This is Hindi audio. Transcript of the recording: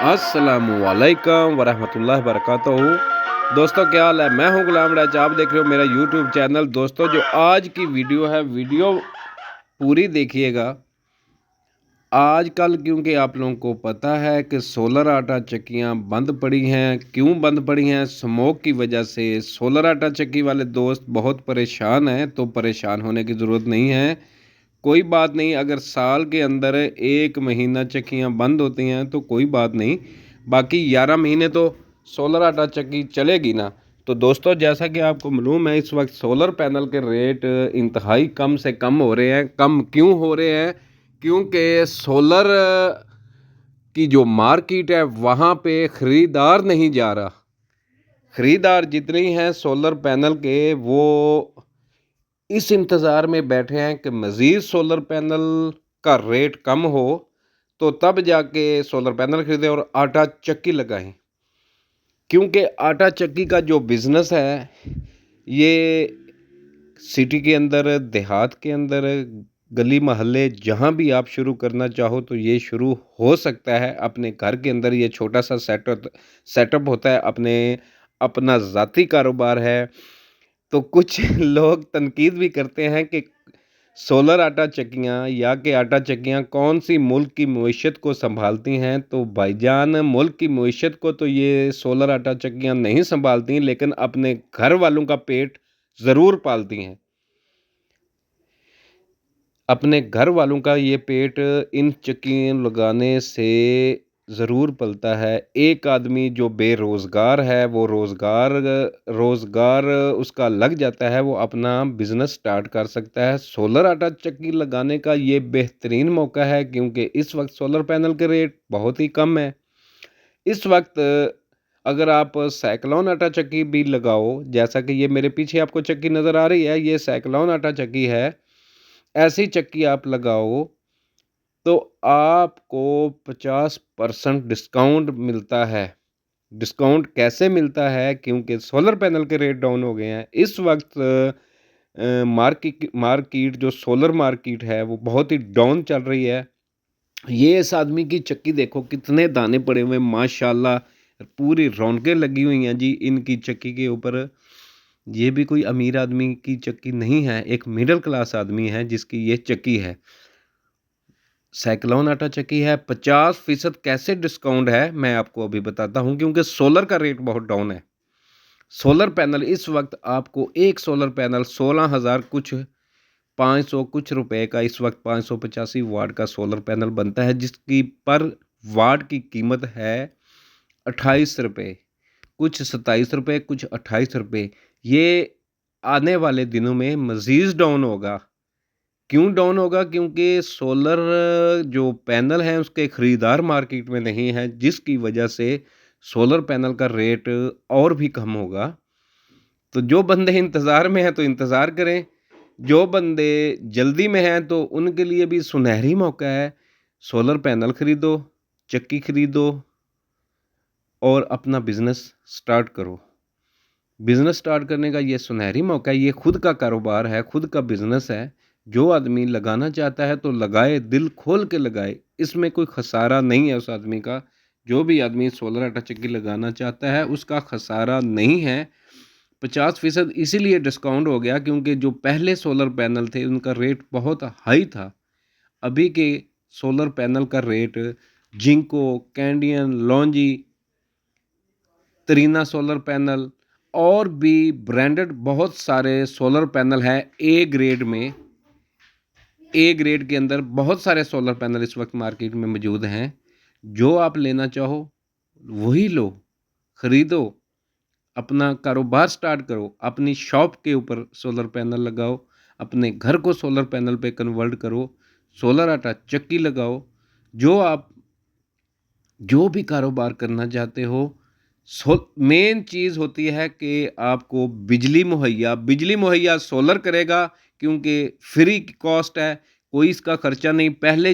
अस्सलामुअलैकुम वरहमतुल्लाहि वबरकातुहू। दोस्तों क्या हाल है। मैं हूं गुलाम राज, आप देख रहे हो मेरा यूट्यूब चैनल। दोस्तों जो आज की वीडियो है, वीडियो पूरी देखिएगा। आजकल क्योंकि आप लोगों को पता है कि सोलर आटा चक्कियां बंद पड़ी हैं। क्यों बंद पड़ी हैं? स्मोक की वजह से। सोलर आटा चक्की वाले दोस्त बहुत परेशान हैं, तो परेशान होने की ज़रूरत नहीं है। कोई बात नहीं, अगर साल के अंदर 1 महीना चक्कियाँ बंद होती हैं तो कोई बात नहीं, बाकी 11 महीने तो सोलर आटा चक्की चलेगी ना। तो दोस्तों जैसा कि आपको मालूम है, इस वक्त सोलर पैनल के रेट इंतहाई कम से कम हो रहे हैं। कम क्यों हो रहे हैं? क्योंकि सोलर की जो मार्केट है वहाँ पे ख़रीदार नहीं जा रहा। ख़रीदार जितने हैं सोलर पैनल के, वो इस इंतज़ार में बैठे हैं कि मज़ीद सोलर पैनल का रेट कम हो तो तब जाके सोलर पैनल ख़रीदें और आटा चक्की लगाएं। क्योंकि आटा चक्की का जो बिज़नेस है, ये सिटी के अंदर, देहात के अंदर, गली मोहल्ले जहाँ भी आप शुरू करना चाहो तो ये शुरू हो सकता है। अपने घर के अंदर ये छोटा सा सेटअप होता है, अपना ज़ाती कारोबार है। तो कुछ लोग तनकीद भी करते हैं कि सोलर आटा चक्कियाँ या कि आटा चक्कियाँ कौन सी मुल्क की मईशत को संभालती हैं। तो भाईजान, मुल्क की मईशत को तो ये सोलर आटा चक्कियाँ नहीं संभालती, लेकिन अपने घर वालों का पेट ज़रूर पालती हैं। अपने घर वालों का ये पेट इन चक्कियाँ लगाने से ज़रूर पलता है। एक आदमी जो बेरोज़गार है, वो रोज़गार उसका लग जाता है, वो अपना बिज़नेस स्टार्ट कर सकता है। सोलर आटा चक्की लगाने का ये बेहतरीन मौका है, क्योंकि इस वक्त सोलर पैनल के रेट बहुत ही कम है। इस वक्त अगर आप साइक्लोन आटा चक्की भी लगाओ, जैसा कि ये मेरे पीछे आपको चक्की नज़र आ रही है, ये साइक्लोन आटा चक्की है। ऐसी चक्की आप लगाओ तो आपको 50% डिस्काउंट मिलता है। डिस्काउंट कैसे मिलता है? क्योंकि सोलर पैनल के रेट डाउन हो गए हैं। इस वक्त मार्केट जो सोलर मार्केट है वो बहुत ही डाउन चल रही है। ये इस आदमी की चक्की देखो, कितने दाने पड़े हुए हैं माशाल्लाह। पूरी रौनकें लगी हुई हैं जी इनकी चक्की के ऊपर। ये भी कोई अमीर आदमी की चक्की नहीं है, एक मिडिल क्लास आदमी है जिसकी ये चक्की है। साइक्लोन आटा चक्की है। 50% कैसे डिस्काउंट है मैं आपको अभी बताता हूँ, क्योंकि सोलर का रेट बहुत डाउन है। सोलर पैनल इस वक्त आपको एक सोलर पैनल 16,000 कुछ 500 कुछ रुपए का, इस वक्त 585 वाट का सोलर पैनल बनता है, जिसकी पर वाट की कीमत है 28 रुपये, कुछ 27 रुपये, कुछ 28 रुपये। ये आने वाले दिनों में मज़ीद डाउन होगा। क्यों डाउन होगा? क्योंकि सोलर जो पैनल हैं उसके ख़रीदार मार्केट में नहीं हैं, जिसकी वजह से सोलर पैनल का रेट और भी कम होगा। तो जो बंदे इंतज़ार में हैं तो इंतज़ार करें, जो बंदे जल्दी में हैं तो उनके लिए भी सुनहरी मौका है। सोलर पैनल ख़रीदो, चक्की ख़रीदो और अपना बिज़नेस स्टार्ट करो। बिज़नेस स्टार्ट करने का ये सुनहरी मौका है। ये खुद का कारोबार है, खुद का बिज़नेस है। जो आदमी लगाना चाहता है तो लगाए, दिल खोल के लगाए। इसमें कोई खसारा नहीं है उस आदमी का। जो भी आदमी सोलर आटा चक्की लगाना चाहता है उसका खसारा नहीं है। 50% इसीलिए डिस्काउंट हो गया क्योंकि जो पहले सोलर पैनल थे उनका रेट बहुत हाई था। अभी के सोलर पैनल का rate Jinko, Canadian, Longi, Trina solar panel और भी ब्रांडेड बहुत सारे सोलर पैनल हैं। ए ग्रेड के अंदर बहुत सारे सोलर पैनल इस वक्त मार्केट में मौजूद हैं। जो आप लेना चाहो वही लो, ख़रीदो, अपना कारोबार स्टार्ट करो। अपनी शॉप के ऊपर सोलर पैनल लगाओ, अपने घर को सोलर पैनल पे कन्वर्ट करो, सोलर आटा चक्की लगाओ। जो भी कारोबार करना चाहते हो, मेन चीज़ होती है कि आपको बिजली मुहैया सोलर करेगा, क्योंकि फ्री की कॉस्ट है, कोई इसका खर्चा नहीं। पहले